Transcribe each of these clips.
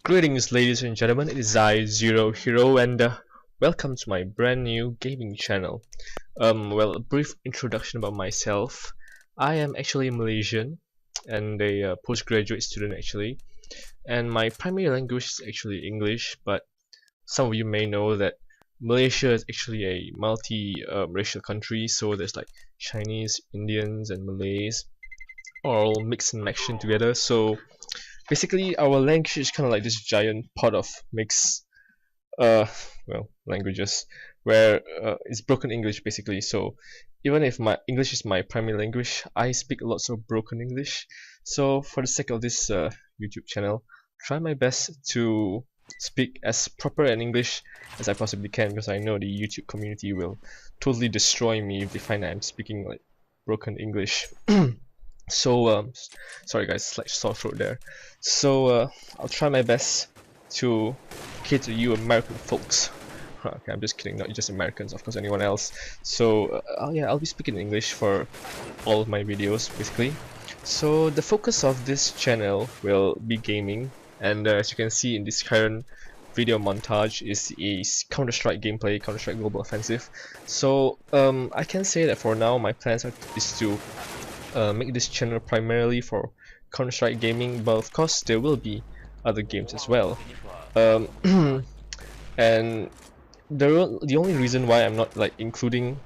Greetings, ladies and gentlemen. It is I, ZeroHero, and welcome to my brand new gaming channel. Well, a brief introduction about myself. I am actually Malaysian and a postgraduate student actually, and my primary language is actually English. But some of you may know that Malaysia is actually a multi-racial country, so there's like Chinese, Indians, and Malays all mixed and matched in together. So basically, our language is kind of like this giant pot of mixed, languages, where it's broken English basically. So even if my English is my primary language, I speak lots of broken English. So for the sake of this YouTube channel, try my best to speak as proper an English as I possibly can, because I know the YouTube community will totally destroy me if they find that I'm speaking like broken English. So sorry guys, slight sore throat there. So I'll try my best to cater to you American folks. Okay, I'm just kidding, not just Americans, of course anyone else. So yeah, I'll be speaking English for all of my videos basically. So the focus of this channel will be gaming, and as you can see in this current video montage is a Counter-Strike gameplay, Counter-Strike Global Offensive. So I can say that for now my plans is to make this channel primarily for Counter-Strike gaming, but of course there will be other games as well. And the only reason why I'm not like including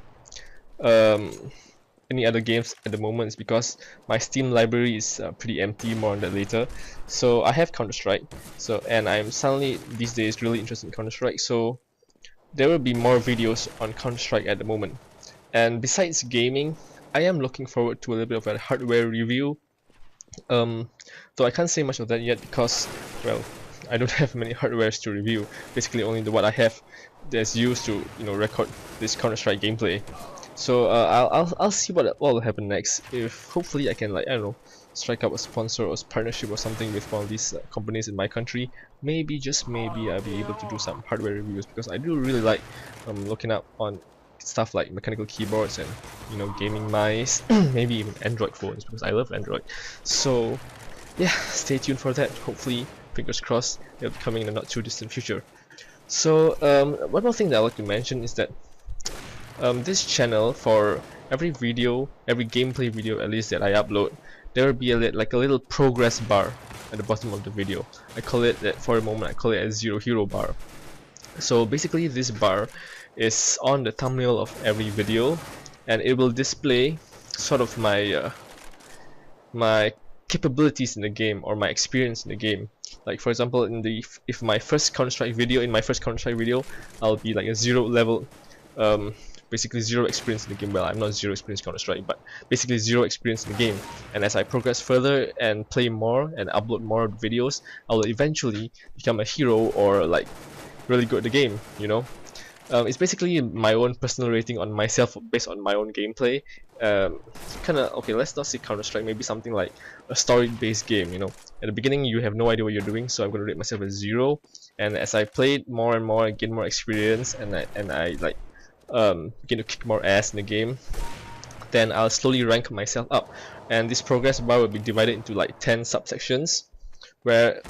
any other games at the moment is because my Steam library is pretty empty. More on that later. So I have Counter-Strike, and I'm suddenly these days really interested in Counter-Strike, so there will be more videos on Counter-Strike at the moment. And besides gaming, I am looking forward to a little bit of a hardware review, though I can't say much of that yet because, well, I don't have many hardwares to review. Basically only what I have that's used to, record this Counter-Strike gameplay. So I'll see what will happen next. If hopefully I can, like, I don't know, strike up a sponsor or partnership or something with one of these companies in my country. Maybe, just maybe, I'll be able to do some hardware reviews, because I do really like looking up on stuff like mechanical keyboards and gaming mice, maybe even Android phones, because I love Android. So yeah, stay tuned for that. Hopefully, fingers crossed, it'll be coming in the not too distant future. So one more thing that I'd like to mention is that this channel, for every video, every gameplay video at least that I upload, there will be like a little progress bar at the bottom of the video. I call it that for a moment. I call it a ZeroHero bar. So basically, this bar is on the thumbnail of every video, and it will display sort of my my capabilities in the game, or my experience in the game. Like for example, if my first Counter-Strike video, I'll be like a 0 level, basically 0 experience in the game. Well, I'm not 0 experience Counter-Strike, but basically 0 experience in the game. And as I progress further and play more and upload more videos, I will eventually become a hero, or like really good at the game, It's basically my own personal rating on myself based on my own gameplay. Kinda, okay, let's not say Counter-Strike, maybe something like a story-based game, At the beginning you have no idea what you're doing, so I'm gonna rate myself as 0, and as I played more and more, I gain more experience, and I like begin to kick more ass in the game, then I'll slowly rank myself up. And this progress bar will be divided into like 10 subsections, where,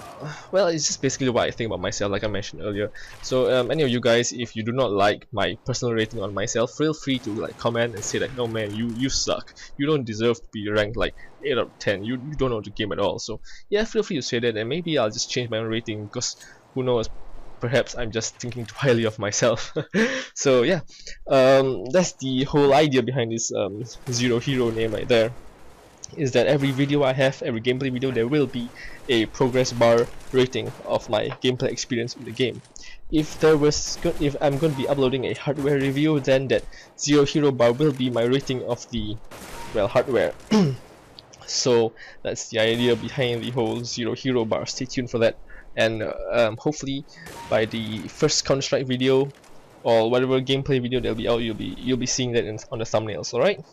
well, it's just basically what I think about myself, like I mentioned earlier. So any of you guys, if you do not like my personal rating on myself, feel free to like comment and say that, no man, you suck, you don't deserve to be ranked like 8 out of 10, you don't know the game at all. So yeah, feel free to say that, and maybe I'll just change my own rating, because who knows, perhaps I'm just thinking too highly of myself. So yeah, that's the whole idea behind this ZeroHero name right there, is that every video I have, every gameplay video, there will be a progress bar rating of my gameplay experience in the game. If I'm going to be uploading a hardware review, then that ZeroHero bar will be my rating of the, well, hardware. So that's the idea behind the whole ZeroHero bar. Stay tuned for that, and hopefully by the first Counter-Strike video or whatever gameplay video that'll be out, you'll be seeing that on the thumbnails. Alright.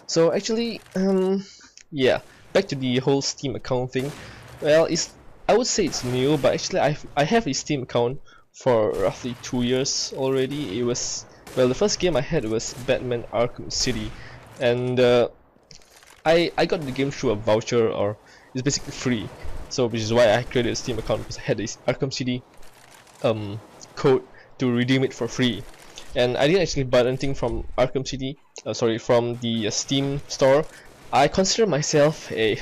So actually, yeah, back to the whole Steam account thing. Well, I would say it's new, but actually I have a Steam account for roughly 2 years already. It was, well, the first game I had was Batman Arkham City, and I got the game through a voucher, or it's basically free. So which is why I created a Steam account, because I had this Arkham City code to redeem it for free. And I didn't actually buy anything from Arkham City, from the Steam store. I consider myself a,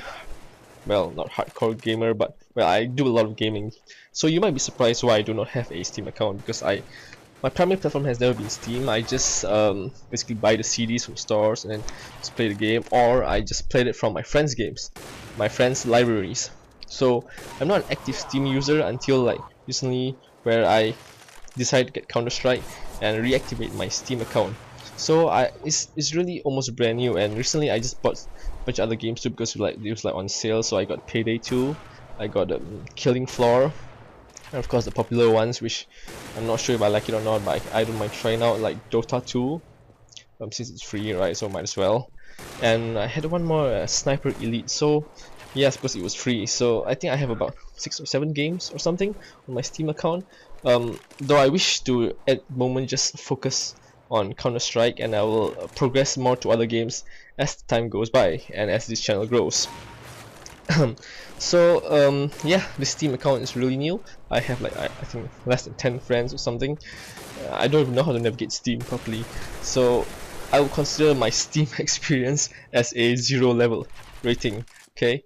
well, not hardcore gamer, but well, I do a lot of gaming. So you might be surprised why I do not have a Steam account, because my primary platform has never been Steam. I just basically buy the CDs from stores and then just play the game, or I just played it from my friends' games, my friends' libraries. So I'm not an active Steam user until like recently, where I decided to get Counter-Strike and reactivate my Steam account. So it's really almost brand new, and recently I just bought a bunch of other games too, because it was like on sale. So I got Payday 2, I got Killing Floor, and of course the popular ones, which I'm not sure if I like it or not, but I don't mind trying out, like Dota 2, since it's free, right? So might as well. And I had one more, Sniper Elite. So yes, because it was free. So I think I have about 6 or 7 games or something on my Steam account. Though I wish to at the moment just focus on Counter-Strike, and I will progress more to other games as time goes by and as this channel grows. So yeah, this Steam account is really new. I have like I think less than 10 friends or something. I don't even know how to navigate Steam properly, so I would consider my Steam experience as a 0 level rating. Okay,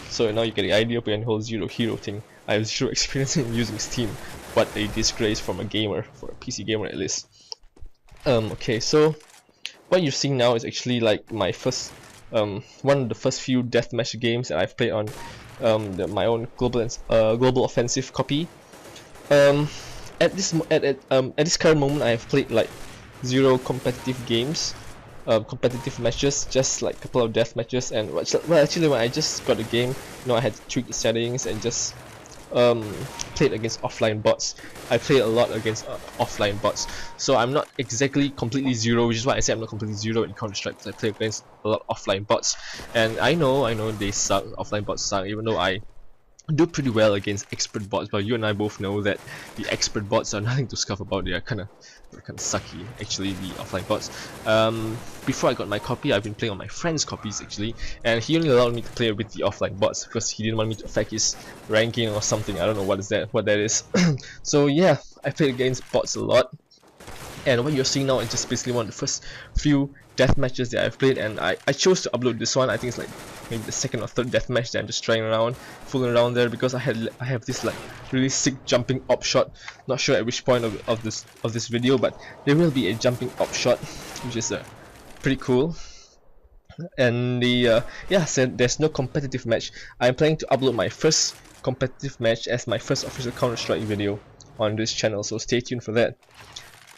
so now you get the idea behind the whole ZeroHero thing. I have 0 experience in using Steam. What a disgrace from a gamer, for a PC gamer at least. Okay, so what you're seeing now is actually like my first one of the first few deathmatch games that I've played on my own global offensive copy. At this current moment, I have played like 0 competitive games, competitive matches, just like a couple of death matches. And well, actually, when I just got the game, I had to tweak the settings and just played against offline bots. I played a lot against offline bots, so I'm not exactly completely 0, which is why I say I'm not completely 0 in Counter-Strike, because I play against a lot of offline bots, and I know they suck. Offline bots suck, even though I do pretty well against expert bots. But you and I both know that the expert bots are nothing to scoff about. They're kind of sucky, actually, the offline bots. Before I got my copy, I've been playing on my friend's copies actually, and he only allowed me to play with the offline bots because he didn't want me to affect his ranking or something. I don't know what that is. So yeah, I played against bots a lot. And what you're seeing now is just basically one of the first few death matches that I've played, and I chose to upload this one. I think it's like maybe the 2nd or 3rd death match that I'm just trying around, fooling around there, because I have this like really sick jumping up shot. Not sure at which point of this video, but there will be a jumping up shot, which is pretty cool. And so there's no competitive match. I'm planning to upload my first competitive match as my first official Counter-Strike video on this channel, so stay tuned for that.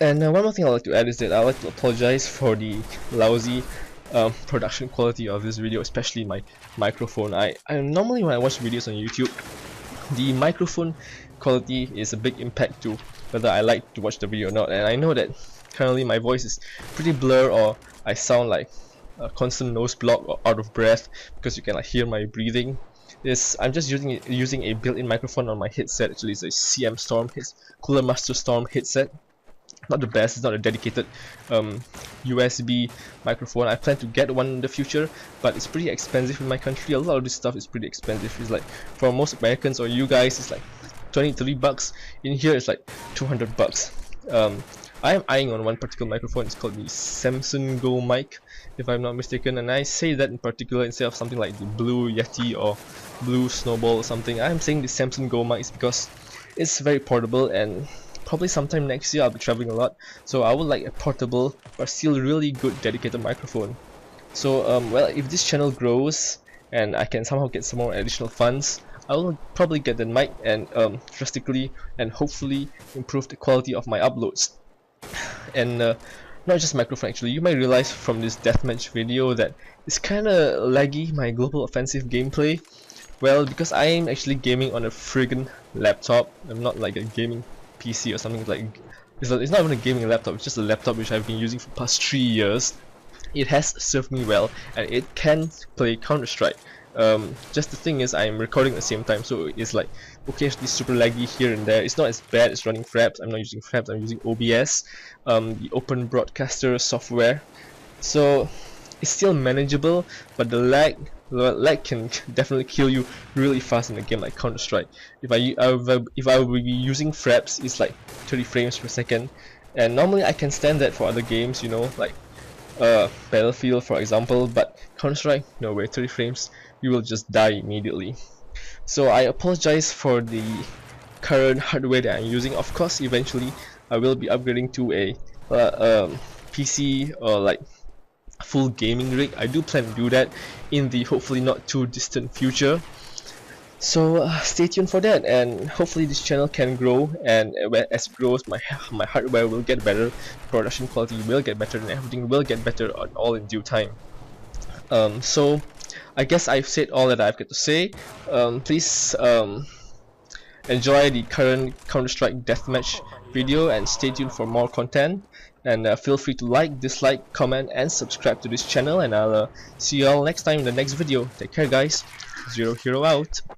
And one more thing I'd like to add is that I'd like to apologize for the lousy production quality of this video, especially my microphone. I normally, when I watch videos on YouTube, the microphone quality is a big impact to whether I like to watch the video or not. And I know that currently my voice is pretty blurred, or I sound like a constant nose block or out of breath, because you can like hear my breathing. I'm just using a built-in microphone on my headset. Actually, it's a CM Storm, Cooler Master Storm headset. Not the best, it's not a dedicated USB microphone. I plan to get one in the future, but it's pretty expensive in my country. A lot of this stuff is pretty expensive. It's like, for most Americans or you guys, it's like 20-30 bucks. In here it's like 200 bucks. I am eyeing on one particular microphone. It's called the Samsung Go mic, if I'm not mistaken, and I say that in particular instead of something like the Blue Yeti or Blue Snowball or something. I'm saying the Samsung Go mic because it's very portable, and probably sometime next year I'll be traveling a lot, so I would like a portable but still really good dedicated microphone. So well, if this channel grows and I can somehow get some more additional funds, I will probably get the mic and drastically and hopefully improve the quality of my uploads. And not just microphone, actually. You might realize from this deathmatch video that it's kinda laggy, my global offensive gameplay. Well, because I am actually gaming on a friggin' laptop. I'm not like a gaming PC or something. Like it's not even a gaming laptop, it's just a laptop which I've been using for the past 3 years. It has served me well, and it can play Counter-Strike. Just the thing is, I'm recording at the same time, so it's like occasionally super laggy here and there. It's not as bad as running Fraps. I'm not using Fraps, I'm using OBS, the Open Broadcaster software. So it's still manageable, but the lag lag can definitely kill you really fast in a game like Counter-Strike. If I will be using fraps, it's like 30 frames per second, and normally I can stand that for other games, you know, like Battlefield for example, but Counter-Strike, no way, 30 frames, you will just die immediately. So I apologize for the current hardware that I'm using. Of course, eventually I will be upgrading to a PC or like full gaming rig. I do plan to do that in the hopefully not too distant future. So stay tuned for that, and hopefully this channel can grow, and as it grows, my hardware will get better, production quality will get better, and everything will get better all in due time. So I guess I've said all that I've got to say. Please enjoy the current Counter-Strike deathmatch video and stay tuned for more content, and feel free to like, dislike, comment and subscribe to this channel, and I'll see you all next time in the next video. Take care guys. ZeroHero out.